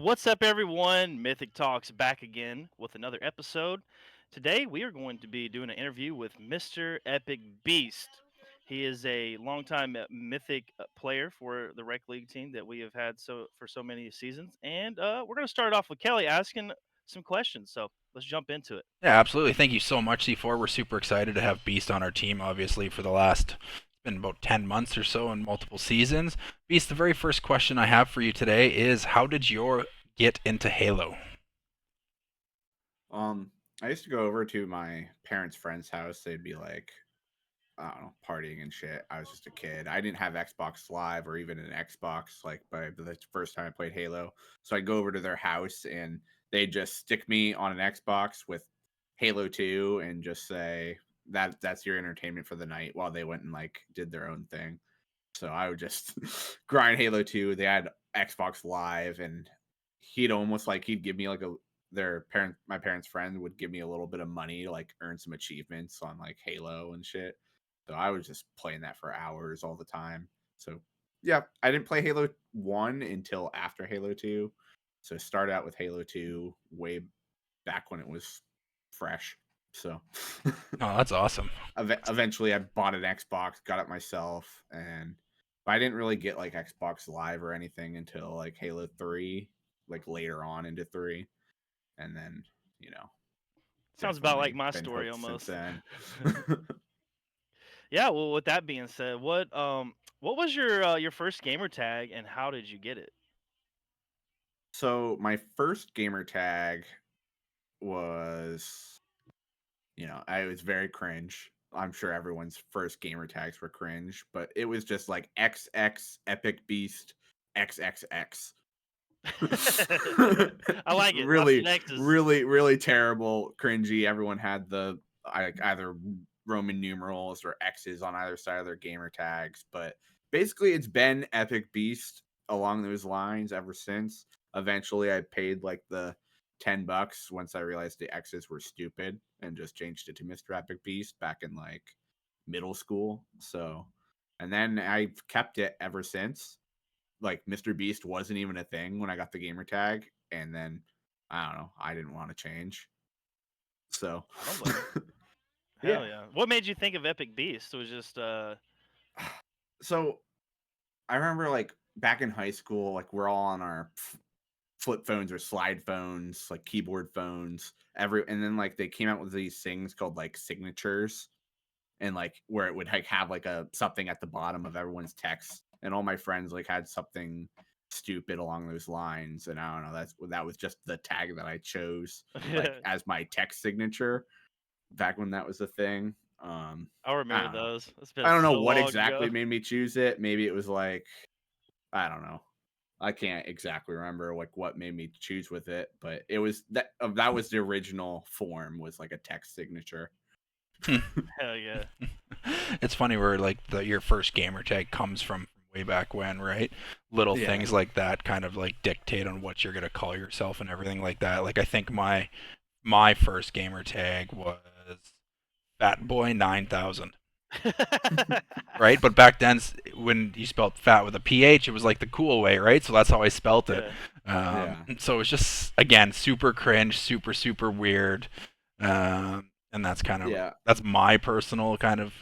What's up, everyone? Mythic Talks back again with another episode. Today, we are going to be doing an interview with Mr. Epic Beast. He is a longtime Mythic player for the Rec League team that we have had for so many seasons, and we're going to start off with Kelly asking some questions. So let's jump into it. Yeah, absolutely. Thank you so much, C4. We're super excited to have Beast on our team, obviously, for the last, it's been about 10 months or so in multiple seasons. Beast, the very first question I have for you today is how did you get into Halo? Um, I used to go over to my parents' friend's house. They'd be like, I don't know, partying and shit. I was just a kid. I didn't have Xbox Live or even an Xbox like by the first time I played Halo. So I'd go over to their house and they'd just stick me on an Xbox with Halo 2 and just say that's your entertainment for the night while they went and like did their own thing. So I would just grind Halo 2. They had Xbox Live and he'd give me like a their parent my parents' friend would give me a little bit of money to like earn some achievements on like Halo and shit. So I was just playing that for hours all the time. So yeah, I didn't play Halo 1 until after Halo 2. So started out with Halo 2 way back when it was fresh. So Oh, that's awesome. eventually I bought an Xbox, got it myself, and but I didn't really get like Xbox Live or anything until like Halo 3, like later on into 3, and then, you know, Sounds about like definitely my been story hooked since almost. then. Yeah. Well, with that being said, what was your first gamer tag, and how did you get it? So my first gamer tag was, I was very cringe. I'm sure everyone's first gamer tags were cringe, but it was just like XX Epic Beast XXX. I like it. Lots of Really, X's. really, really terrible, cringy. Everyone had either Roman numerals or X's on either side of their gamer tags, but basically, it's been Epic Beast along those lines ever since. Eventually, I paid like the $10 once I realized the X's were stupid and just changed it to Mr. Epic Beast back in like middle school. So, and then I've kept it ever since. Like Mr. Beast wasn't even a thing when I got the gamer tag, and then I don't know, I didn't want to change. So I don't blame you. yeah. Hell yeah. What made you think of Epic Beast? It was just So I remember like back in high school, like we're all on our flip phones or slide phones, like keyboard phones. And then like they came out with these things called like signatures, and like where it would like have like a something at the bottom of everyone's text, and all my friends like had something stupid along those lines, and I don't know, that was just the tag that I chose like as my text signature back when that was a thing. I I remember don't know. those. It's been I don't know so what long ago. exactly made me choose it. Maybe it was like, I don't know, I can't exactly remember like what made me choose with it, but it was that was the original form, was like a text signature. Hell yeah. It's funny where like your first gamer tag comes from way back when, right? Little Yeah. things like that kind of like dictate on what you're gonna call yourself and everything like that. Like I think my first gamer tag was Fat Boy 9000. Right? But back then, when you spelled fat with a ph, it was like the cool way, right? So that's how I spelt it. Yeah. Yeah. So it was just again super cringe, super weird, and Yeah. that's my personal kind of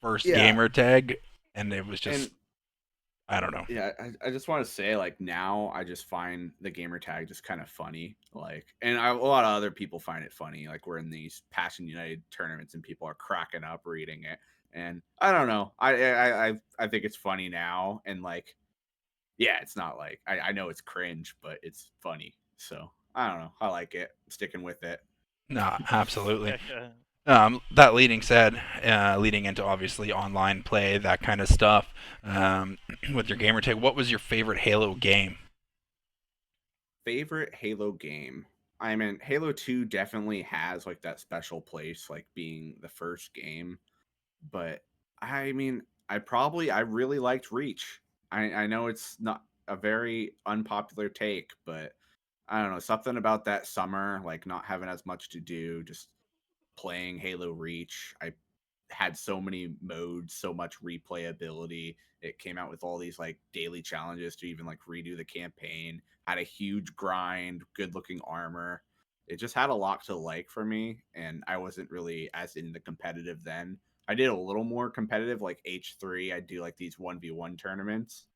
first Yeah. gamer tag, and it was And just I don't know. yeah, I just want to say, like, now I just find the gamer tag just kind of funny. Like, and a lot of other people find it funny. Like, we're in these Passion United tournaments and people are cracking up reading it. And I don't know. I think it's funny now. And like, yeah, it's not like I know it's cringe, but it's funny. So I don't know. I like it. I'm sticking with it. No, absolutely. Heck yeah. That leading into obviously online play, that kind of stuff. With your gamer tag, what was your favorite Halo game? Favorite Halo game. I mean, Halo 2 definitely has like that special place, like being the first game. But I mean, I really liked Reach. I know it's not a very unpopular take, but I don't know, something about that summer, like not having as much to do, just playing Halo Reach. had so many modes, so much replayability. It came out with all these like daily challenges to even like redo the campaign. Had a huge grind, good looking armor. It just had a lot to like for me, and I wasn't really as in the competitive then. I did a little more competitive, like H3. I do like these 1v1 tournaments.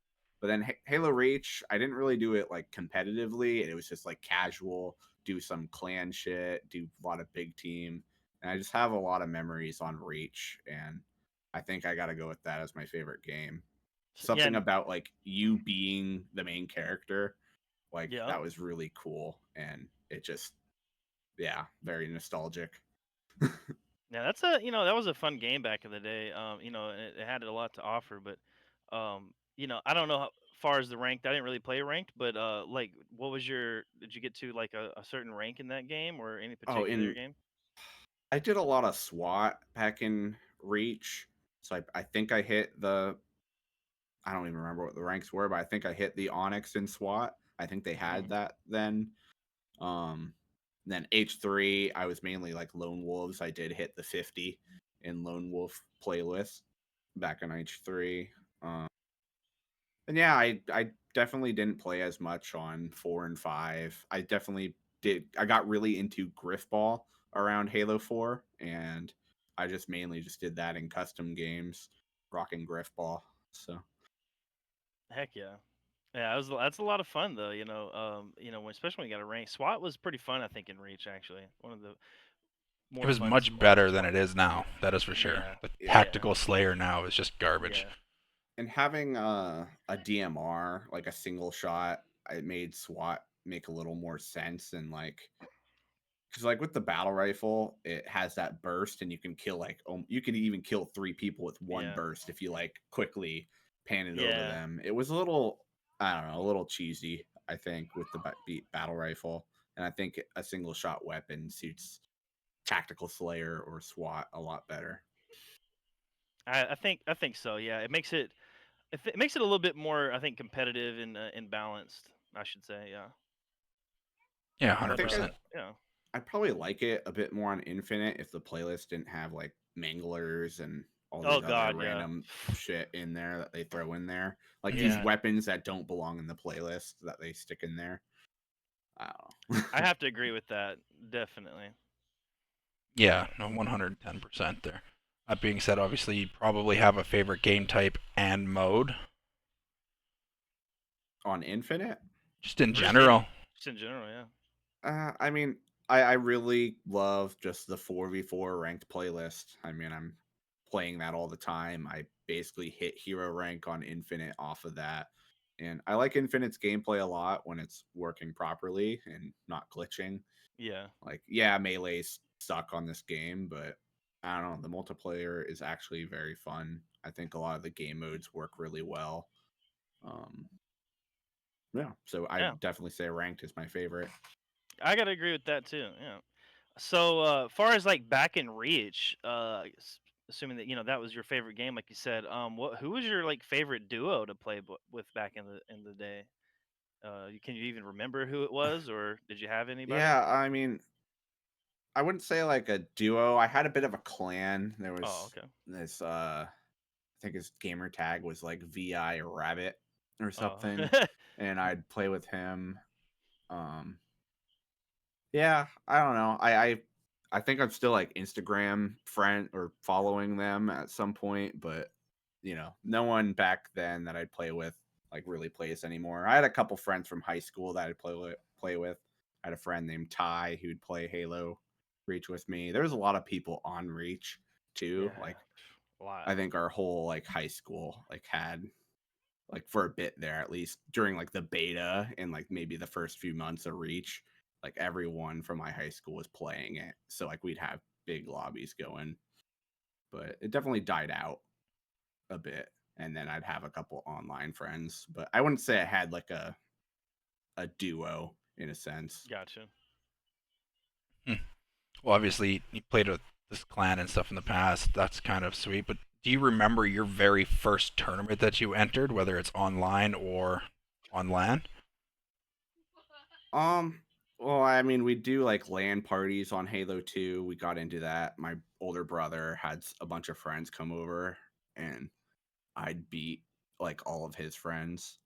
But then Halo Reach, I didn't really do it like competitively. It was just like casual, do some clan shit, do a lot of big team. And I just have a lot of memories on Reach, and I think I got to go with that as my favorite game. Yeah, Something about like you being the main character, like yeah, that was really cool, and it just, yeah, very nostalgic. yeah. That was a fun game back in the day. And it had a lot to offer, but I don't know how far as the ranked. I didn't really play ranked, but like, what was your? Did you get to like a certain rank in that game or any Oh, particular in game? I did a lot of SWAT back in Reach, so I think I hit the, I don't even remember what the ranks were, but I think I hit the Onyx in SWAT. I think they had Mm, that then. Um, then H3, I was mainly like Lone Wolves. I did hit the 50 in Lone Wolf playlist back in H3. Um, and yeah, I definitely didn't play as much on 4 and 5. I definitely did. I got really into Griffball around Halo 4, and I just mainly just did that in custom games, rocking Griffball. So heck yeah. Yeah, that's a lot of fun though. Especially when you got a rank. SWAT was pretty fun. I think in Reach actually, one of the It more was fun much SWAT. better than it is now. That is for sure. Yeah, The yeah, yeah, tactical Slayer now is just garbage. yeah, and having a DMR, like a single shot, it made SWAT make a little more sense. And like, because like with the battle rifle, it has that burst, and you can kill like, you can even kill 3 people with one yeah, burst if you like quickly pan it over yeah. them. It was a little, I don't know, a little cheesy, I think, with the battle rifle. And I think a single shot weapon suits tactical Slayer or SWAT a lot better. I think so. Yeah, it makes it a little bit more, I think, competitive and balanced. I should say, yeah. Yeah, I But think %. yeah, I'd probably like it a bit more on Infinite if the playlist didn't have like manglers and all oh these other god, yeah, random shit in there that they throw in there. Like these Mhm. yeah. weapons that don't belong in the playlist that they stick in there. I don't I know. have to agree with that definitely. Yeah, no, 110% there. That being said, obviously you probably have a favorite game type and mode, On Infinite? just in Or just any, general. just in general, yeah, I mean, I really love just the 4v4 ranked playlist. I mean, I'm playing that all the time. I basically hit hero rank on Infinite off of that. And I like Infinite's gameplay a lot when it's working properly and not glitching. yeah, Like, yeah, melee's suck on this game, but I don't know. The multiplayer is actually very fun. I think a lot of the game modes work really well. Um, yeah, so I yeah. definitely say ranked is my favorite. I gotta agree with that too. Yeah. So, far as like back in Reach, assuming that that was your favorite game, like you said, who was your like favorite duo to play with back in the day? Can you even remember who it was, or did you have anybody? Yeah, I mean, I wouldn't say like a duo. I had a bit of a clan. There Oh, was okay. this I think his gamer tag was like VI Rabbit or Oh, something, and I'd play with him. Um Yeah, I don't know. I think I'm still like Instagram friend or following them at some point, but no one back then that I'd play with like really plays anymore. I had a couple friends from high school that I'd play with. I had a friend named Ty who'd play Halo Reach with me. There was a lot of people on Reach too. yeah, Like a lot. I think our whole like high school like had like for a bit there at least during like the beta and like maybe the first few months of Reach, like everyone from my high school was playing it, so like we'd have big lobbies going, but it definitely died out a bit, and then I'd have a couple online friends, but I wouldn't say I had like a duo in a sense. Gotcha. Hmm. Well, obviously you played with this clan and stuff in the past. That's kind of sweet. But do you remember your very first tournament that you entered, whether it's online or on LAN? um Well, I mean, we do like LAN parties on Halo 2. We got into that. My older brother had a bunch of friends come over, and I'd beat like all of his friends,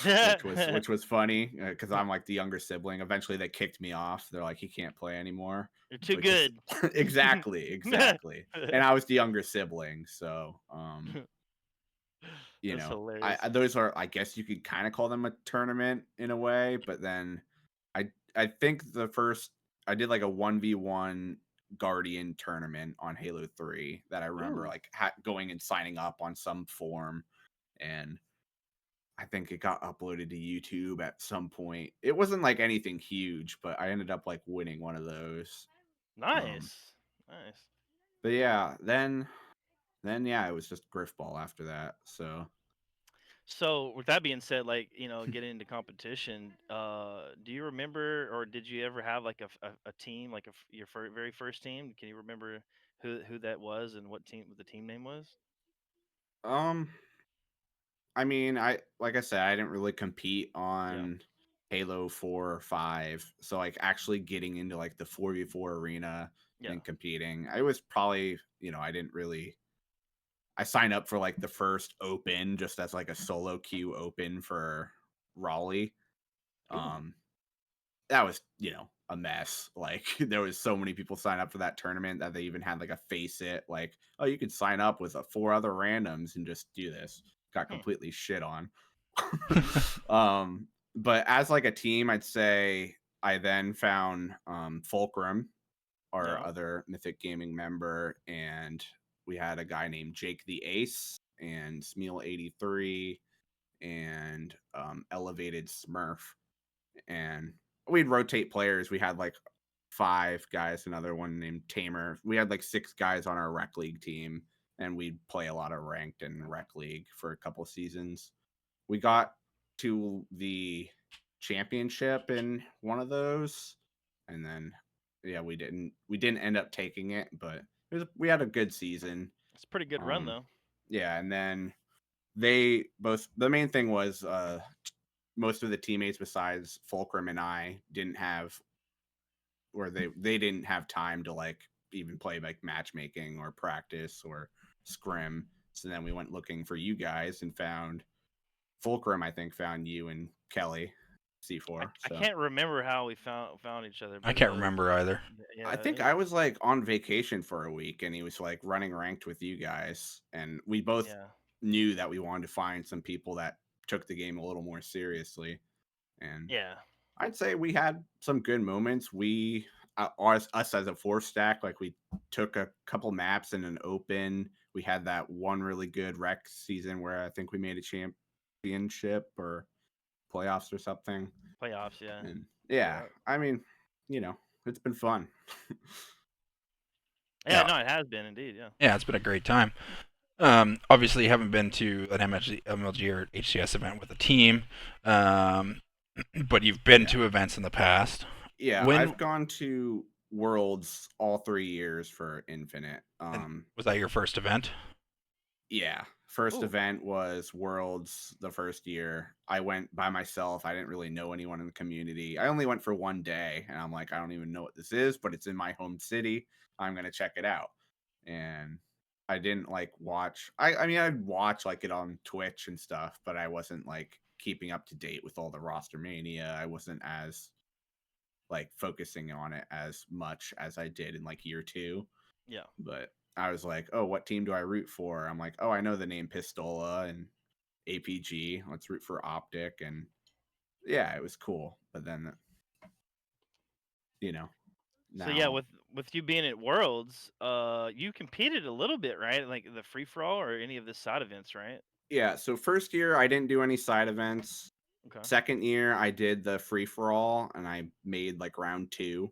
which was funny because I'm like the younger sibling. Eventually, they kicked me off. They're like, he can't play anymore, You're too which is good. exactly. And I was the younger sibling, so That's I hilarious. those are, I guess you could kind of call them a tournament in a way, but then I think the first I did like a 1v1 Guardian tournament on Halo 3 that I remember Ooh, like going and signing up on some form, and I think it got uploaded to YouTube at some point. It wasn't like anything huge, but I ended up like winning one of those. Um nice, nice. but yeah, then yeah, it was just Griffball after that. So So with that being said, like getting into competition, do you remember or did you ever have like a team, like your very first team? Can you remember who that was and what the team name was? um I mean, I like I said, I didn't really compete Yeah, on Halo 4 or 5. So like actually getting into like the 4v4 arena yeah. and competing, I was probably, I didn't really I signed up for like the first open just as like a solo queue open for Raleigh. Ooh, Um that was, a mess. Like there was so many people sign up for that tournament that they even had like a face it like, oh, you could sign up with four other randoms and just do this. Got hmm, completely shit on. But as like a team, I'd say I then found Fulcrum, our yeah. other Mythic Gaming member, and we had a guy named Jake the Ace and Smeal83 and Elevated Smurf, and we'd rotate players. We had like five guys, another one named Tamer. We had like six guys on our rec league team, and we'd play a lot of ranked and rec league for a couple seasons. We got to the championship in one of those, and then yeah, we didn't end up taking it, but we had a good season. It's a pretty good run Um, though. yeah, and then they both the main thing was most of the teammates besides Fulcrum and I didn't have, or they didn't have time to like even play like matchmaking or practice or scrim. So then we went looking for you guys and found Fulcrum. I think found you and Kelly I, C4. I So can't remember how we found each other, I but can't remember either. I yeah, think I was like on vacation for a week and he was like running ranked with you guys, and we both yeah, knew that we wanted to find some people that took the game a little more seriously. And yeah. I'd say we had some good moments. We, us as a four stack, like we took a couple maps in an open. We had that one really good rec season where I think we made a championship or playoffs or something. Playoffs, yeah, And yeah, yeah, I mean, it's been fun. yeah. Yeah, No, it has been indeed. Yeah, yeah, it's been a great time. Obviously, you haven't been to an MLG or HCS event with a team, um, but you've been Yeah. to events in the past. Yeah, When I've gone to Worlds all 3 years for Infinite. and was that your first event? Yeah. First ooh, event was Worlds the first year. I went by myself. I didn't really know anyone in the community. I only went for one day and I'm like, I don't even know what this is, but it's in my home city. I'm going to check it out. And I didn't like watch. I mean, I'd watch like it on Twitch and stuff, but I wasn't like keeping up to date with all the roster mania. I wasn't as like focusing on it as much as I did in like year 2. yeah. But I was like, oh, what team do I root for? I'm like, oh, I know the name Pistola and APG. Let's root for Optic. And yeah, it was cool. But then, you know, So yeah, now, with you being at Worlds, you competed a little bit, right? Like the free for all or any of the side events, right? yeah. So first year, I didn't do any side events. Okay, Second year, I did the free for all and I made like round 2.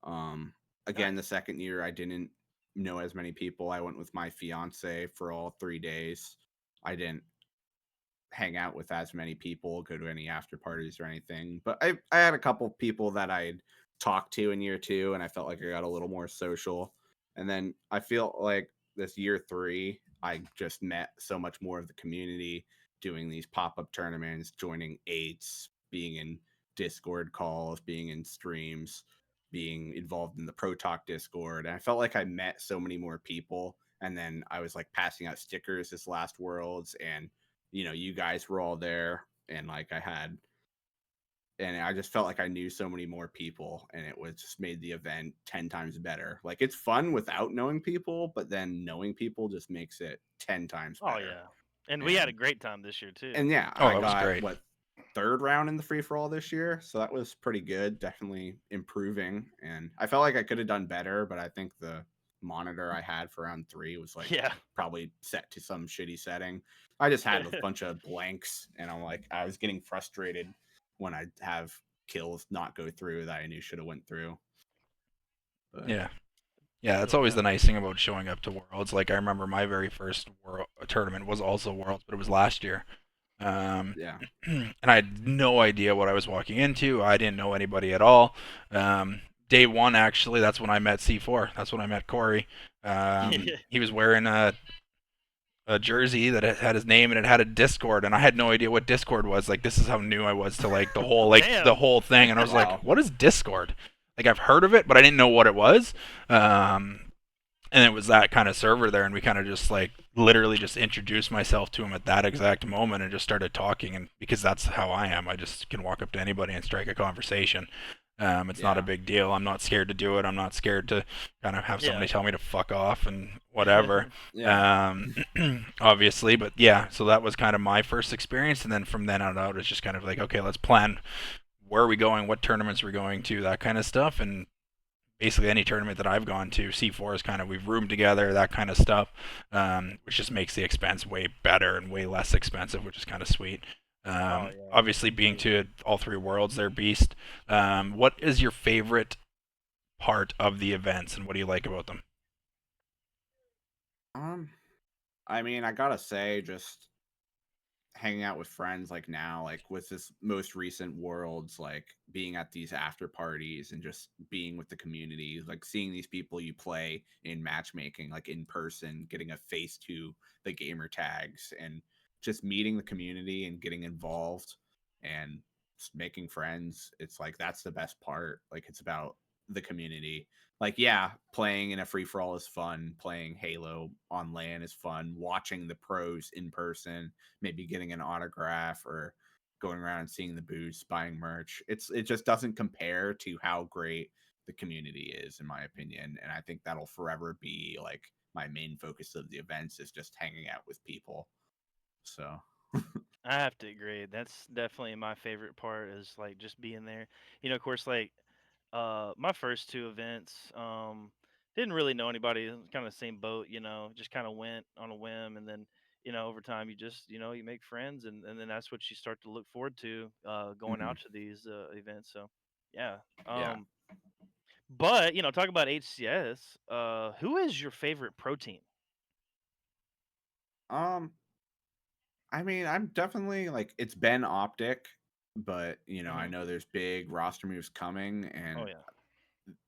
Um, Again, the nice. second year, I didn't know as many people. I went with my fiance for all 3 days. I didn't hang out with as many people, go to any after parties or anything. But I had a couple people that I'd talked to in year 2, and I felt like I got a little more social. And then I feel like this year 3, I just met so much more of the community, doing these pop up tournaments, joining eights, being in Discord calls, being in streams, being involved in the Pro Talk Discord. And I felt like I met so many more people. And then I was like passing out stickers this last Worlds, and you guys were all there, and like I just felt like I knew so many more people, and it was just made the event 10 times better. Like it's fun without knowing people, but then knowing people just makes it 10 times Oh better. yeah, and we had a And great time this year too. and yeah, Oh, I that was got great. what, third round in the free for all this year, so that was pretty good. Definitely improving, and I felt like I could have done better, but I think the monitor I had for round 3 was like Yeah, probably set to some shitty setting. I just had a bunch of blanks, and I was getting frustrated when I have kills not go through that I knew should have went through. But Yeah. Yeah, that's but always yeah, the nice thing about showing up to Worlds. Like I remember my very first world tournament was also Worlds, but it was last year. Um, yeah. and I had no idea what I was walking into. I didn't know anybody at all. Day one, actually, that's when I met C4. That's when I met Corey. He was wearing a jersey that had his name and it had a Discord, and I had no idea what Discord was. Like this is how new I was to like the damn. whole thing, and I was like, Wow. "What is Discord?" Like I've heard of it, but I didn't know what it was. Um, and it was that kind of server there, and we kind of just like literally just introduced myself to him at that exact moment and just started talking, and because that's how I am, I just can walk up to anybody and strike a conversation. It's not a Yeah. big deal. I'm not scared to do it. I'm not scared to kind of have Yeah. somebody tell me to fuck off and whatever. Yeah. Um, obviously, but yeah, so that was kind of my first experience, and then from then on out, it's just kind of like, okay, let's plan where are we going, what tournaments we're going to, that kind of stuff, and basically any tournament that I've gone to, C4 is kind of we've roomed together, that kind of stuff, which just makes the expense way better and way less expensive, which is kind of sweet. Oh yeah, Obviously, being absolutely. to all three worlds, they're beast. What is your favorite part of the events, and what do you like about them? Um, I mean, I gotta say, just hanging out with friends like now, like with this most recent Worlds, like being at these after parties and just being with the community, like seeing these people you play in matchmaking, like in person, getting a face to the gamer tags, and just meeting the community and getting involved and just making friends. It's like that's the best part. Like it's about the community. Like yeah, playing in a free for all is fun. Playing Halo on LAN is fun. Watching the pros in person, maybe getting an autograph or going around and seeing the booths, buying merch. It just doesn't compare to how great the community is, in my opinion. And I think that'll forever be like my main focus of the events is just hanging out with people. So I have to agree. That's definitely my favorite part is like just being there. Of course, like my first two events, didn't really know anybody. Kind of the same boat, just kind of went on a whim, and then over time you just you make friends, and then that's what you start to look forward to going mhm, out to these events. So yeah. yeah. But talk about HCS. Who is your favorite pro team? Um I mean, I'm definitely like it's been Optic, but I Hmm. know there's big roster moves coming, Oh and yeah.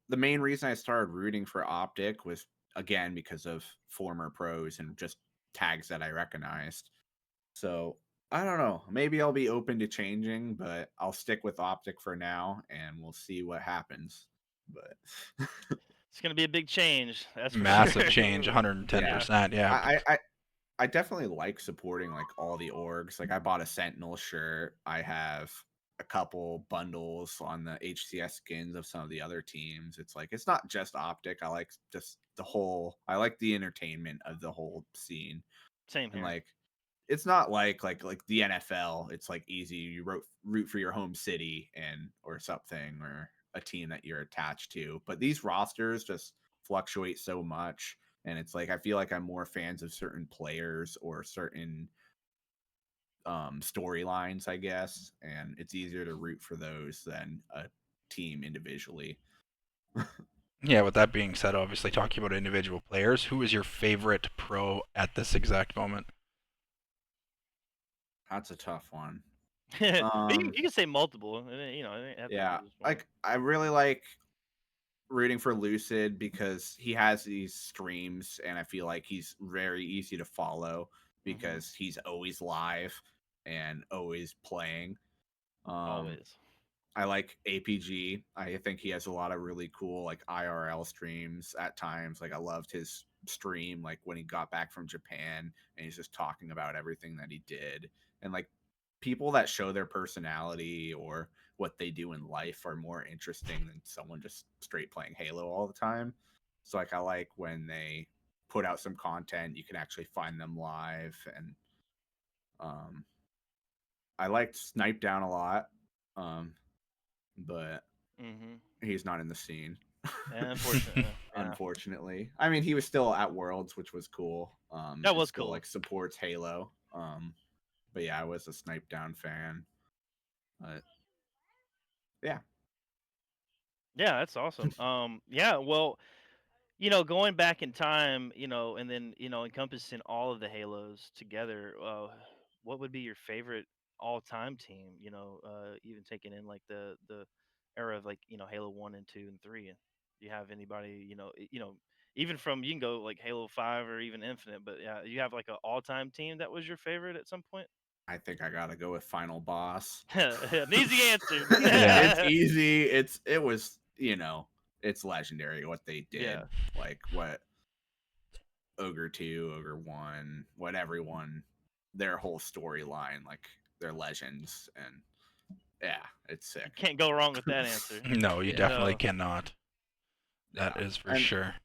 the main reason I started rooting for Optic was again because of former pros and just tags that I recognized. So I don't know. Maybe I'll be open to changing, but I'll stick with Optic for now, and we'll see what happens. But It's gonna be a big change, that's for sure. Massive change, Yeah. 110%. Yeah, I definitely like supporting like all the orgs. Like I bought a Sentinel shirt. I have a couple bundles on the HCS skins of some of the other teams. It's like it's not just Optic. I like just the whole. I like the entertainment of the whole scene, Same and here. like it's not like the NFL. It's like easy. You root for your home city and or something or a team that you're attached to. But these rosters just fluctuate so much, and it's like I feel like I'm more fans of certain players or certain storylines, I guess, and it's easier to root for those than a team individually. yeah. With that being said, obviously talking about individual players, who is your favorite pro at this exact moment? That's a tough one. You Um, can say multiple. It ain't have to be yeah, just one. like I really like rooting for Lucid because he has these streams and I feel like he's very easy to follow Hmm. because he's always live and always playing. Um Always. I like APG. I think he has a lot of really cool like IRL streams at times. Like I loved his stream like when he got back from Japan and he's just talking about everything that he did. And like people that show their personality or what they do in life are more interesting than someone just straight playing Halo all the time. So like I like when they put out some content, you can actually find them live. And um I liked Snipe Down a lot. Um but Hmm. he's not in the scene. Yeah, unfortunately, yeah, Unfortunately. I mean, he was still at Worlds, which was cool. that And was still cool. like supports Halo. But yeah, I was a Snipe Down fan. But yeah, Yeah, that's awesome. Yeah, well, going back in time, and then encompassing all of the Halos together. What would be your favorite all-time team? Even taking in like the era of like Halo 1 and 2 and 3. Do you have anybody even from you can go like Halo 5 or even Infinite, but yeah, you have like an all-time team that was your favorite at some point? I think I gotta go with Final Boss. An easy answer. Yeah. It's easy. It was it's legendary what they did. Yeah. Like what Ogre 2, Ogre 1, what everyone, their whole storyline, like they're legends. And yeah, it's You sick. can't go wrong with that answer. No, you Yeah. definitely No. cannot. That Yeah. is for And sure.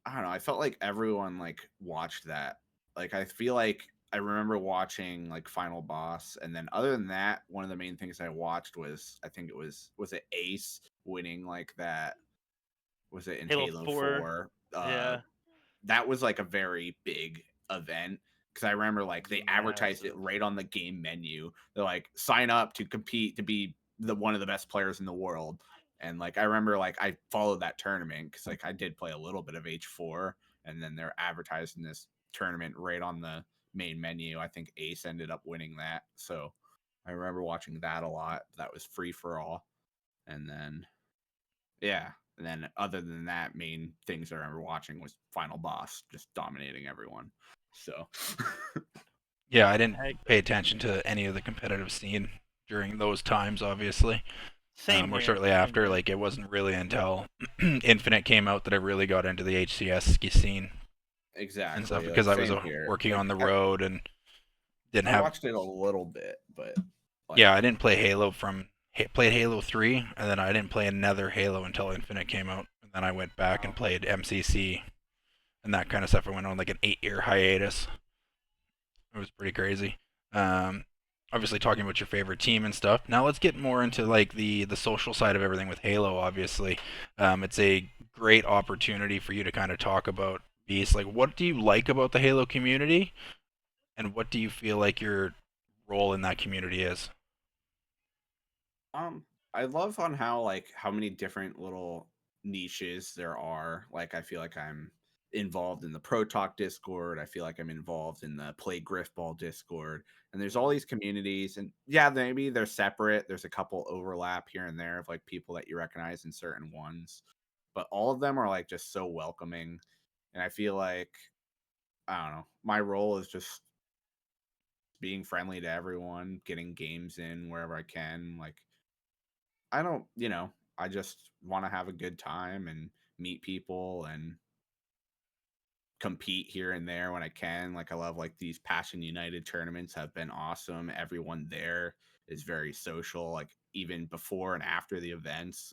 I don't know. I felt like everyone like watched that. Like I feel like I remember watching like Final Boss, and then other than that, one of the main things I watched was I think was it Ace winning like that. Was it in Halo Halo 4. 4? Yeah. That was like a very big event because I remember like they advertised it Massive. right on the game menu. They're like, sign up to compete to be the one of the best players in the world. And like I remember like I followed that tournament because like I did play a little bit of H4, and then they're advertising this tournament right on the main menu. I think Ace ended up winning that. So I remember watching that a lot. That was free for all. And then yeah. And then other than that, main things I remember watching was Final Boss just dominating everyone. So Yeah, I didn't Heck, pay attention to any of the competitive scene during those times, obviously. same Or here. shortly Same after, here. like it wasn't really until Infinite came out that I really got into the HCS ski scene and stuff exactly, like because I was same here. working Like on the road and didn't I have. watched it a little bit, but Yeah, like I didn't play Halo played Halo 3, and then I didn't play another Halo until Infinite came out, and then I went back and wow. played MCC and that kind of stuff. I went on like an 8-year hiatus. It was pretty crazy. Um, Obviously talking about your favorite team and stuff. Now let's get more into like the social side of everything with Halo. Obviously, it's a great opportunity for you to kind of talk about Beast. Like, what do you like about the Halo community, and what do you feel like your role in that community is? Um, I love on how like how many different little niches there are. Like I feel like I'm involved in the Pro Talk Discord. I feel like I'm involved in the Play Griffball Discord. And there's all these communities, and yeah, maybe they're separate. There's a couple overlap here and there of like people that you recognize in certain ones, but all of them are like just so welcoming. And I feel like I don't know. My role is just being friendly to everyone, getting games in wherever I can. Like I don't, I just want to have a good time and meet people and compete here and there when I can. Like I love like these Passion United tournaments have been awesome. Everyone there is very social. Like even before and after the events,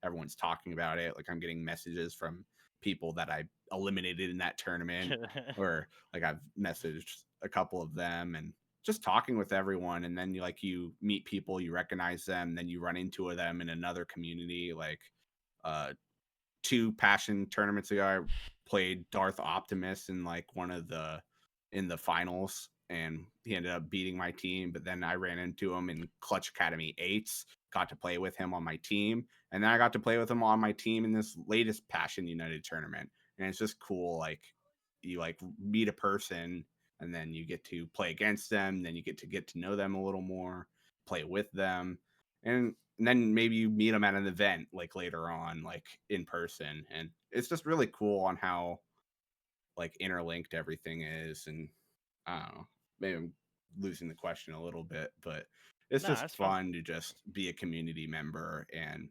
everyone's talking about it. Like I'm getting messages from people that I eliminated in that tournament, or like I've messaged a couple of them and just talking with everyone. And then you meet people, you recognize them, then you run into them in another community. Like uh two passion tournaments ago, I played Darth Optimus in like one of the in the finals, and he ended up beating my team. But then I ran into him in Clutch Academy 8s, got to play with him on my team, and then I got to play with him on my team in this latest Passion United tournament. And it's just cool, like you like meet a person and then you get to play against them, then you get to know them a little more, play with them, and then maybe you meet them at an event like later on, like in person. And it's just really cool on how like interlinked everything is. And I don't know, maybe I'm losing the question a little bit, but it's Nah, just that's fun. fun to just be a community member and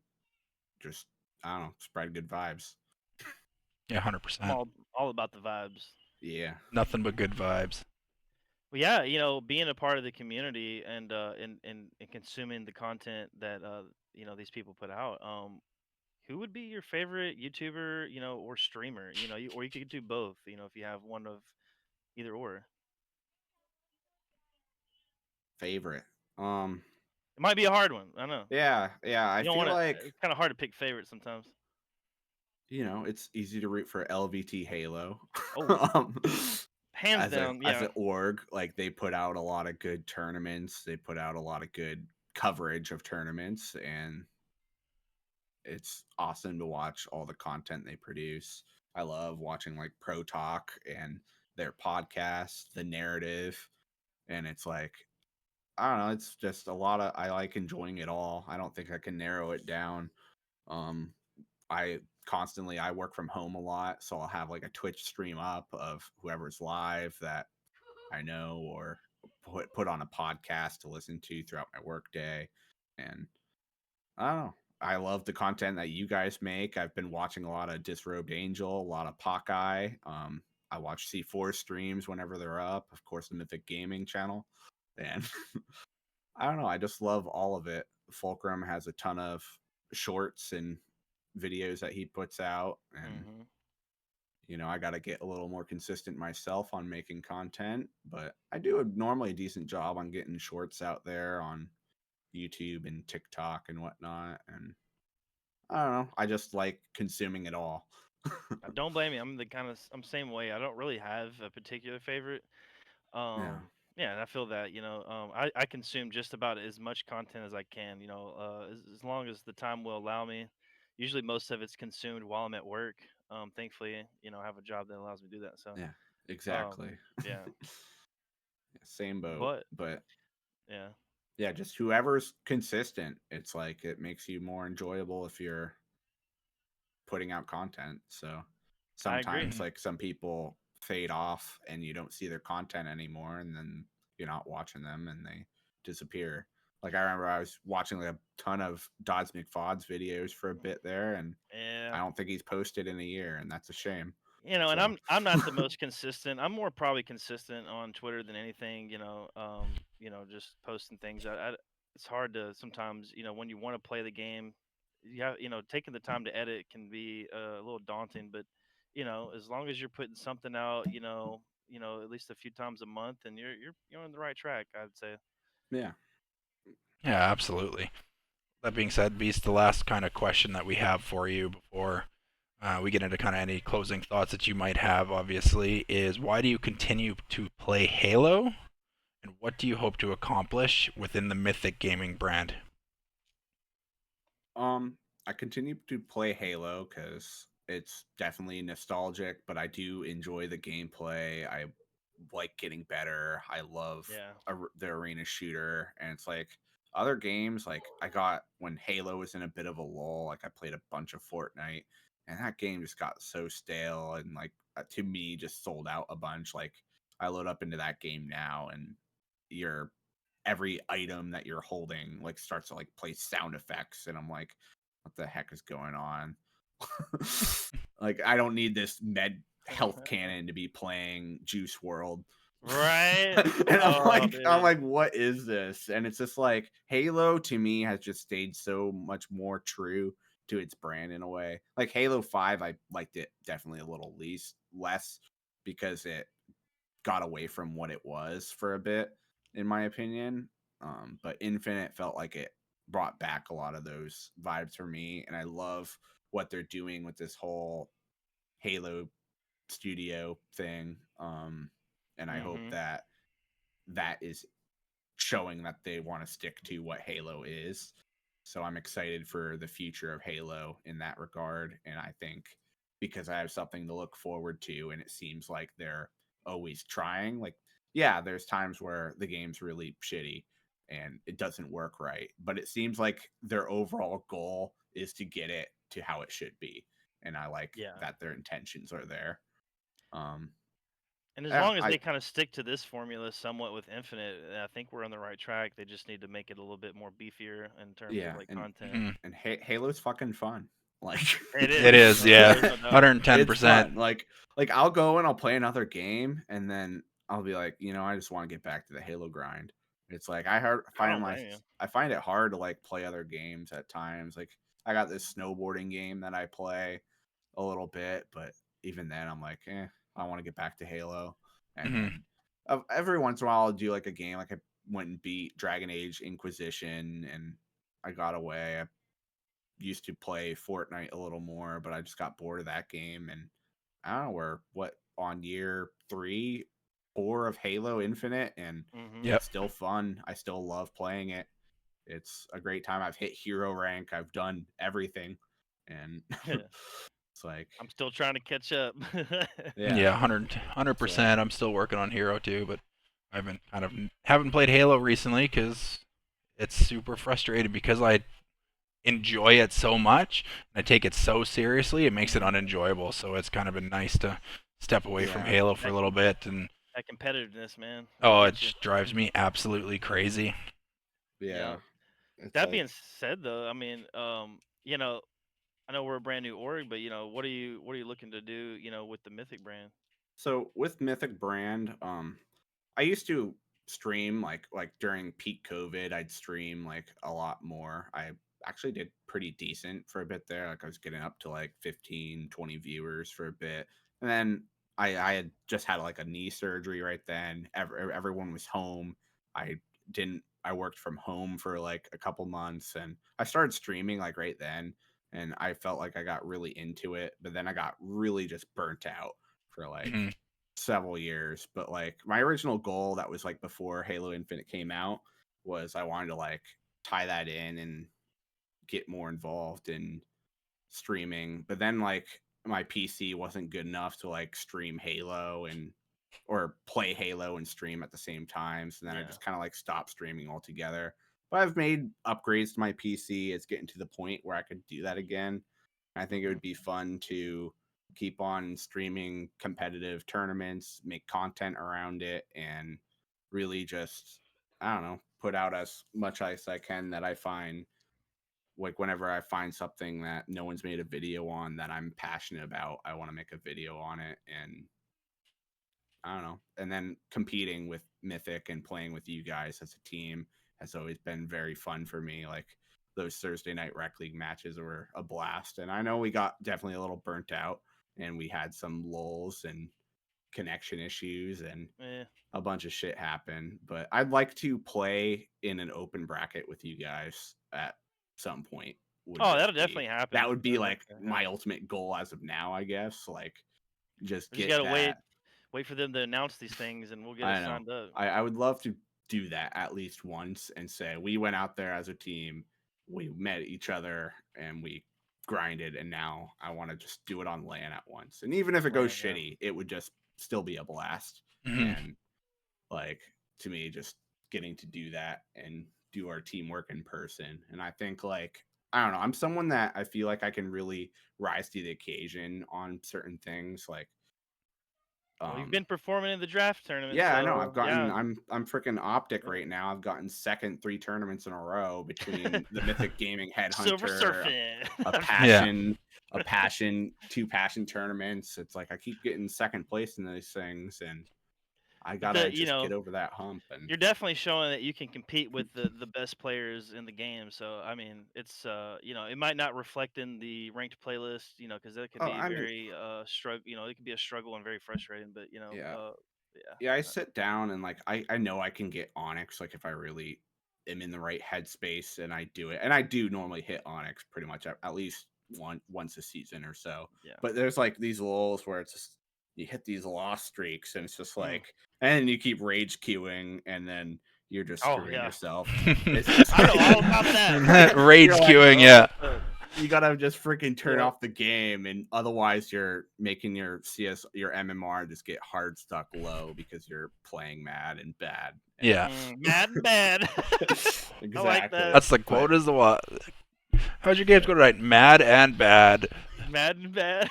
just, I don't know, spread good vibes. Yeah, I'm 100%. all about the vibes. Yeah. Nothing but good vibes. Well, yeah, being a part of the community and and consuming the content that these people put out. Who would be your favorite YouTuber, or streamer? Or you could do both. If you have one of either or. Favorite. Um, It might be a hard one. I know. yeah. I You don't feel want to. like, It's kind of hard to pick favorites sometimes. it's easy to root for LVT Halo. Oh, um, hands as a down, as yeah. an org, like they put out a lot of good tournaments. They put out a lot of good coverage of tournaments, and it's awesome to watch all the content they produce. I love watching like Pro Talk and their podcast, the narrative, and it's like, I don't know, it's just a lot of, I like enjoying it all. I don't think I can narrow it down. Um I constantly, I work from home a lot, so I'll have like a Twitch stream up of whoever's live that I know, or put on a podcast to listen to throughout my workday. And I don't know. I love the content that you guys make. I've been watching a lot of Disrobed Angel, a lot of Pockeye. I watch C4 streams whenever they're up. Of course, the Mythic Gaming channel. And I don't know. I just love all of it. Fulcrum has a ton of shorts and videos that he puts out. And, Hmm. I got to get a little more consistent myself on making content. But I do normally a decent job on getting shorts out there on YouTube and TikTok and whatnot. And I don't know. I just like consuming it all. Don't blame me. I'm same way. I don't really have a particular favorite. Yeah. Yeah, and I feel that, I consume just about as much content as I can, as long as the time will allow me. Usually most of it's consumed while I'm at work. Thankfully, I have a job that allows me to do that. So, Yeah. um, Exactly. yeah, Same boat. but But yeah, yeah, just whoever's consistent, it's like it makes you more enjoyable if you're putting out content. So I agree. sometimes like some people fade off and you don't see their content anymore, and then you're not watching them and they disappear. Like I remember I was watching like a ton of Dodds McFod's videos for a bit there, and Yeah. I don't think he's posted in a year, and that's a shame. And So I'm not the most consistent. I'm more probably consistent on Twitter than anything. Just posting things. It's hard to sometimes, when you want to play the game, taking the time to edit can be a little daunting. But as long as you're putting something out, at least a few times a month, and you're on the right track, I'd say. yeah. Yeah, absolutely. That being said, Beast, the last kind of question that we have for you before we get into kind of any closing thoughts that you might have, obviously, is why do you continue to play Halo, and what do you hope to accomplish within the Mythic gaming brand? Um, I continue to play Halo because it's definitely nostalgic, but I do enjoy the gameplay. I like getting better. I love Yeah. the arena shooter, and it's like other games. Like I got when Halo was in a bit of a lull. Like I played a bunch of Fortnite, and that game just got so stale and like to me just sold out a bunch. Like I load up into that game now, and you're every item that you're holding like starts to like play sound effects, and I'm like, what the heck is going on? Like I don't need this med health cannon to be playing Juice World. Right. And Oh, I'm dude. like, what is this? And it's just like Halo to me has just stayed so much more true to its brand in a way. Like Halo 5, I liked it definitely a little least less because it got away from what it was for a bit, in my opinion. But Infinite felt like it brought back a lot of those vibes for me, and I love what they're doing with this whole Halo studio thing. And I hope Mhm. that that is showing that they want to stick to what Halo is. So I'm excited for the future of Halo in that regard. And I think because I have something to look forward to, and it seems like they're always trying, like, yeah, there's times where the game's really shitty and it doesn't work right. But it seems like their overall goal is to get it to how it should be. And I like Yeah. that their intentions are there. Um, And as Yeah, long as I they kind of stick to this formula somewhat with Infinite, I think we're on the right track. They just need to make it a little bit more beefier in terms of yeah, like and content. Mhm. Halo's fucking fun. Like It It is. is, No, yeah, there's no doubt. it's 110%. fun. Like I'll go and I'll play another game and then I'll be like, I just want to get back to the Halo grind. It's like I don't blame you. I find it hard to like play other games at times. Like I got this snowboarding game that I play a little bit, but even then I'm like, I want to get back to Halo. And Mhm. then every once in a while I'll do like a game like I went and beat Dragon Age Inquisition and I got away. I used to play Fortnite a little more, but I just got bored of that game. And I don't know, we're on year 3, 4 of Halo Infinite, and Hmm. Yep. it's still fun. I still love playing it. It's a great time. I've hit hero rank. I've done everything, and it's like, I'm still trying to catch up. yeah, Yeah, 100 so percent. I'm still working on Hero too, but I've been kind of haven't played Halo recently because it's super frustrating because I enjoy it so much and I take it so seriously. It makes it Mhm. unenjoyable. So it's kind of been nice to step away from yeah, Halo for that, a little bit. And that competitiveness, man, it'll oh, it get you. just drives me absolutely crazy. yeah. Yeah. It's That being like said, though, I mean, I know we're a brand new org, but what are you looking to do, with the Mythic brand? so with Mythic Brand, I used to stream like during peak COVID, I'd stream like a lot more. I actually did pretty decent for a bit there. Like I was getting up to like 15, 20 viewers for a bit. And then I had just had like a knee surgery right then. Everyone was home. I didn't I worked from home for like a couple months and I started streaming like right then and I felt like I got really into it, but then I got really just burnt out for like Mhm. several years. But like my original goal that was like before Halo Infinite came out was I wanted to like tie that in and get more involved in streaming. But then like my PC wasn't good enough to like stream Halo and or play Halo and stream at the same time. So then I Yeah. just kind of like stopped streaming altogether. But I've made upgrades to my PC. It's getting to the point where I could do that again. I think it Hmm. would be fun to keep on streaming competitive tournaments, make content around it, and really just, I don't know, put out as much as I can that I find like whenever I find something that no one's made a video on that I'm passionate about, I want to make a video on it. And I don't know. And then competing with Mythic and playing with you guys as a team has always been very fun for me. Like those Thursday night rec league matches were a blast. And I know we got definitely a little burnt out and we had some lulls and connection issues and Yeah. a bunch of shit happen. But I'd like to play in an open bracket with you guys at some point. Would Oh, just that'll be definitely happen. that would be That'll like definitely my happen. ultimate goal as of now, I guess. Like just We just get gotta that. wait for them to announce these things, and we'll get us I know. signed up. I would love to do that at least once and say we went out there as a team, we met each other, and we grinded. And now I want to just do it on LAN at once. And even if it goes Land, yeah. shitty, it would just still be a blast. Mhm. And like to me, just getting to do that and do our teamwork in person. And I think like I don't know, I'm someone that I feel like I can really rise to the occasion on certain things. Like Well, you've um been performing in the draft tournament, yeah, I know. so yeah, I'm freaking optic yeah. right now. I've gotten second 3 tournaments in a row between the Mythic Gaming Silver Headhunter, surfing. a Yeah. passion, a passion, 2 passion tournaments. It's like I keep getting second place in these things, and I But gotta just get over that hump. And you're definitely showing that you can compete with the best players in the game. So I mean, it's it might not reflect in the ranked playlist, because that can oh, be I mean, very struggle. It can be a struggle and very frustrating. But yeah, yeah, yeah, I sit down and like I know I can get Onyx like if I really am in the right headspace and I do it. And I do normally hit Onyx pretty much at least once a season or so. yeah. But there's like these lulls where it's just you hit these loss streaks and it's just Mm. like and you keep rage queuing and then you're just Oh screwing yeah, yourself. It's just I know all like about that. Rage you're like, queuing, oh, yeah. you gotta just freaking turn Yep. off the game, and otherwise you're making your your MMR just get hard stuck low because you're playing mad and bad. And Yeah. Mad and bad. I like exactly, that. That's the but quote is the what? How'd your games yeah, go tonight? Mad and bad. Mad and bad.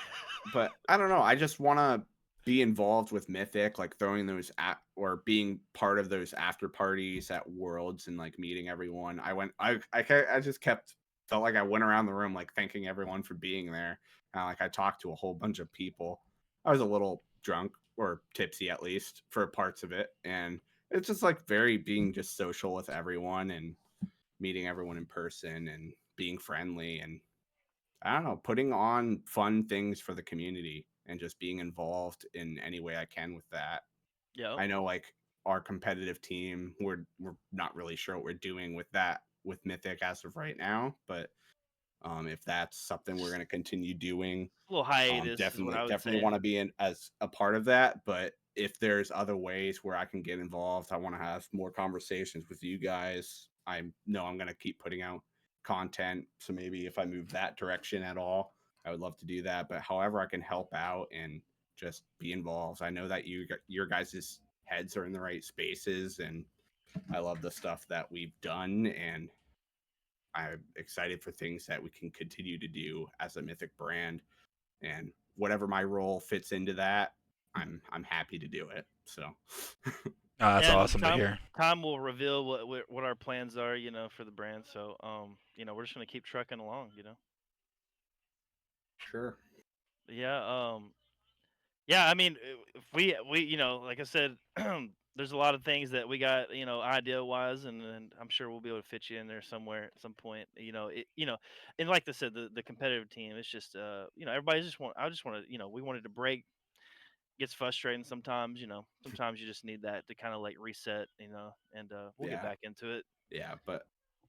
but I don't know. I just want to. be involved with Mythic, like throwing those at or being part of those after parties at Worlds and like meeting everyone. I just kept felt like I went around the room like thanking everyone for being there. Like I talked to a whole bunch of people. I was a little drunk or tipsy at least for parts of it, and it's just like very being just social with everyone and meeting everyone in person and being friendly and I don't know, putting on fun things for the community and just being involved in any way I can with that. Yep. I know like our competitive team, we're not really sure what we're doing with that with Mythic as of right now, but if that's something we're going to continue doing, A little hiatus is what definitely I would definitely say. want to be in as a part of that. But if there's other ways where I can get involved, I want to have more conversations with you guys. I know I'm going to keep putting out content, so maybe if I move that direction at all, I would love to do that. But however I can help out and just be involved, I know that your guys' heads are in the right spaces, and I love the stuff that we've done, and I'm excited for things that we can continue to do as a Mythic brand and whatever my role fits into that, I'm happy to do it. So That's And awesome to time hear. time will reveal what our plans are, for the brand. So, we're just gonna keep trucking along. sure, Yeah. Yeah. I mean, if we like I said, there's a lot of things that we got, idea wise, and I'm sure we'll be able to fit you in there somewhere at some point. And like I said, the competitive team, it's just, everybody just want. I just want to, we wanted to break. Gets frustrating sometimes. Sometimes you just need that to kind of like reset. And we'll get yeah, back into it. yeah. But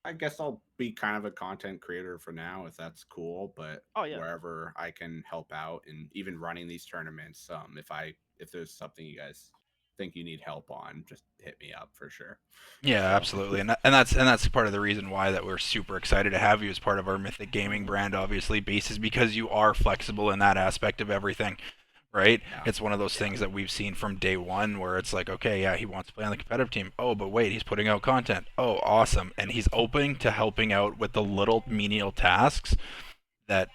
I guess I'll be kind of a content creator for now if that's cool. But Oh yeah. wherever I can help out and even running these tournaments, if there's something you guys think you need help on, just hit me up for sure. Yeah, So absolutely, and that's part of the reason why that we're super excited to have you as part of our Mythic Gaming Hmm. brand. Obviously, base is because you are flexible in that aspect of everything, right? yeah, It's one of those yeah, things that we've seen from day one where it's like, okay, yeah, he wants to play on the competitive team. Oh, but wait, he's putting out content. Oh, awesome, and he's open to helping out with the little menial tasks that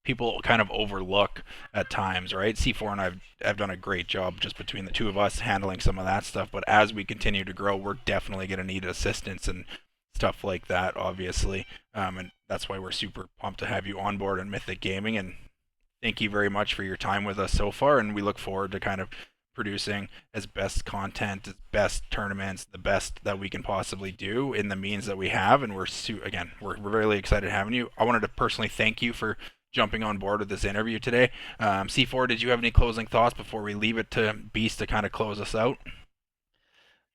people kind of overlook at times, right? C4 and I've done a great job just between the two of us handling some of that stuff. But as we continue to grow, we're definitely going to need assistance and stuff like that, obviously. And that's why we're super pumped to have you on board in Mythic Gaming. And thank you very much for your time with us so far. And we look forward to kind of producing as best content, as best tournaments, the best that we can possibly do in the means that we have. And again, we're really excited having you. I wanted to personally thank you for jumping on board with this interview today. C4, did you have any closing thoughts before we leave it to Beast to kind of close us out?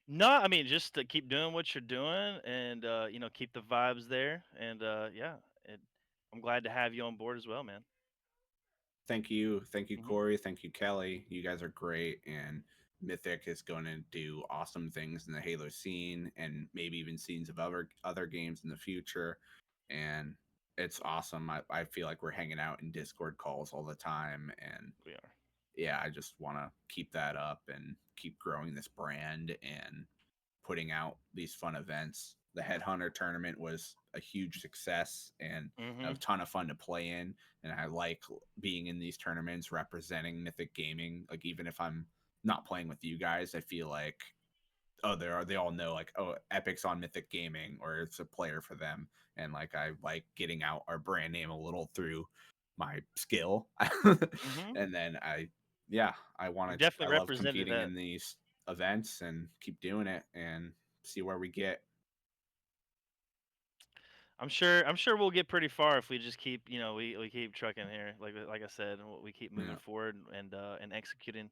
No, I mean just to keep doing what you're doing, and keep the vibes there, and yeah, it, I'm glad to have you on board as well, man. thank you, Hmm. Corey, thank you, Kelly. You guys are great, and Mythic is going to do awesome things in the Halo scene, and maybe even scenes of other games in the future. And it's awesome. I feel like we're hanging out in Discord calls all the time, and We are. yeah, I just want to keep that up and keep growing this brand and putting out these fun events. The Headhunter tournament was a huge success and a Hmm. ton of fun to play in. And I like being in these tournaments representing Mythic Gaming. Like, even if I'm not playing with you guys, I feel like, oh, they all know, like, oh, Epic's on Mythic Gaming or it's a player for them. And like, I like getting out our brand name a little through my skill. Hmm. And then yeah, You I definitely love represented competing that. in these events and keep doing it and see where we get. I'm sure we'll get pretty far if we just keep, we keep trucking here, like I said, and we keep moving Yeah. forward and executing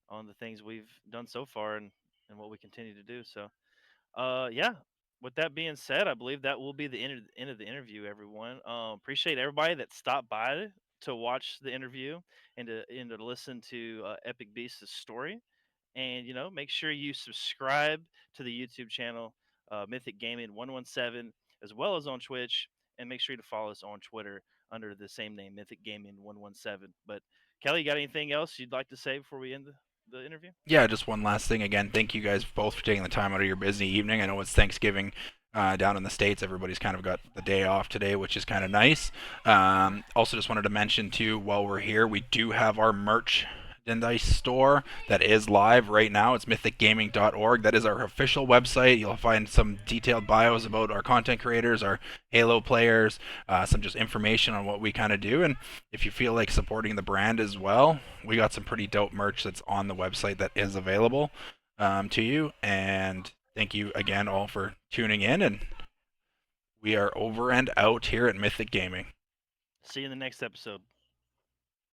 on the things we've done so far, and what we continue to do. So, yeah. With that being said, I believe that will be the end of the interview. Everyone, appreciate everybody that stopped by to watch the interview and to listen to Epic Beast's story. And make sure you subscribe to the YouTube channel, Mythic Gaming 117, as well as on Twitch. And make sure to follow us on Twitter under the same name, Mythic Gaming 117. But Kelly, you got anything else you'd like to say before we end the interview? Yeah, just one last thing. Again, thank you guys both for taking the time out of your busy evening. I know it's Thanksgiving down in the States. Everybody's kind of got the day off today, which is kind of nice. Also, just wanted to mention, too, while we're here, we do have our merch merchandise store that is live right now. It's mythicgaming.org. That is our official website. You'll find some detailed bios about our content creators, our Halo players, some just information on what we kind of do. And if you feel like supporting the brand as well, we got some pretty dope merch that's on the website that is available to you. And thank you again all for tuning in. And we are over and out here at Mythic Gaming. See you in the next episode.